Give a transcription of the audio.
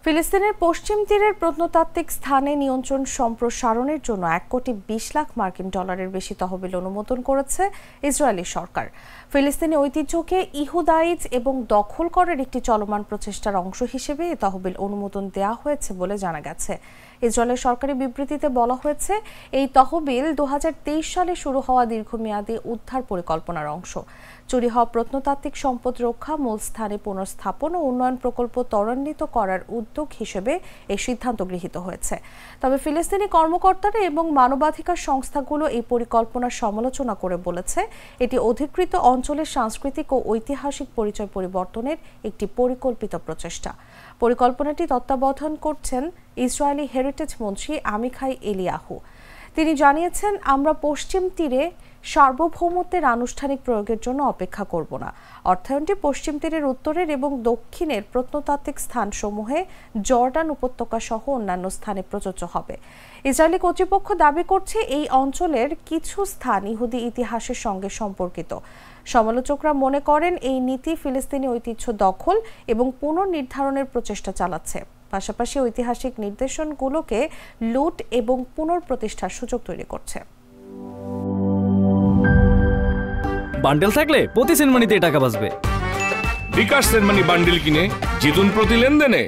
ফিলিস্তিনের পশ্চিম তীরের প্রত্নতাত্ত্বিক স্থানে নিয়ন্ত্রণ সম্প্রসারণের জন্য $1.20 কোটি বেশি তহবিল অনুমোদন করেছে ইসরায়েলি সরকার। ফিলিস্তিনি ঐতিহ্যকে ইহুদাইজ এবং দখল করার একটি চলমান প্রচেষ্টার অংশ হিসেবে এই তহবিল অনুমোদন দেওয়া হয়েছে বলে জানা গেছে। ইসরায়েলের সরকারি বিবৃতিতে বলা হয়েছে, এই তহবিল 2023 সালে শুরু হওয়া দীর্ঘমেয়াদী উদ্ধার পরিকল্পনার অংশ। চুরি হওয়া প্রত্নতাত্ত্বিক সম্পদ রক্ষা, মূল স্থানে পুনর্স্থাপন ও উন্নয়ন প্রকল্প ত্বরান্বিত করার উদ্যোগ হিসেবে এই সিদ্ধান্ত গৃহীত হয়েছে। তবে ফিলিস্তিনি কর্মকর্তারা এবং মানবাধিকার সংস্থাগুলো এই পরিকল্পনার সমালোচনা করে বলেছে, এটি অধিকৃত অঞ্চলের সাংস্কৃতিক ও ঐতিহাসিক পরিচয় পরিবর্তনের একটি পরিকল্পিত প্রচেষ্টা। পরিকল্পনাটি তত্ত্বাবধান করছেন ইসরায়েলি হেরিটেজ মন্ত্রী আমিখাই এলিয়াহু। তিনি জানিয়েছেন, আমরা পশ্চিম তীরে সার্বভৌমত্বের আনুষ্ঠানিক প্রয়োগের জন্য অপেক্ষা করব না। অর্থায়নটি পশ্চিম তীরের উত্তরের এবং দক্ষিণের প্রত্নতাত্ত্বিক স্থানসমূহে জর্ডান উপত্যকা সহ অন্যান্য স্থানে প্রযোজ্য হবে। ইসরায়েলি কর্তৃপক্ষ দাবি করছে, এই অঞ্চলের কিছু স্থান ইহুদি ইতিহাসের সঙ্গে সম্পর্কিত। সমালোচকরা মনে করেন, এই নীতি ফিলিস্তিনি ঐতিহ্য দখল এবং পুনর্নির্ধারণের প্রচেষ্টা চালাচ্ছে, পাশাপাশি ঐতিহাসিক নিদর্শনগুলোকে লুট এবং পুনঃপ্রতিষ্ঠার সুযোগ তৈরি করছে। বান্ডেল থাকলে প্রতি সেনমানিতে টাকা বাঁচবে। বিকাশ সেনমানি বান্ডেল কিনে জিতুন প্রতি লেনদেনে।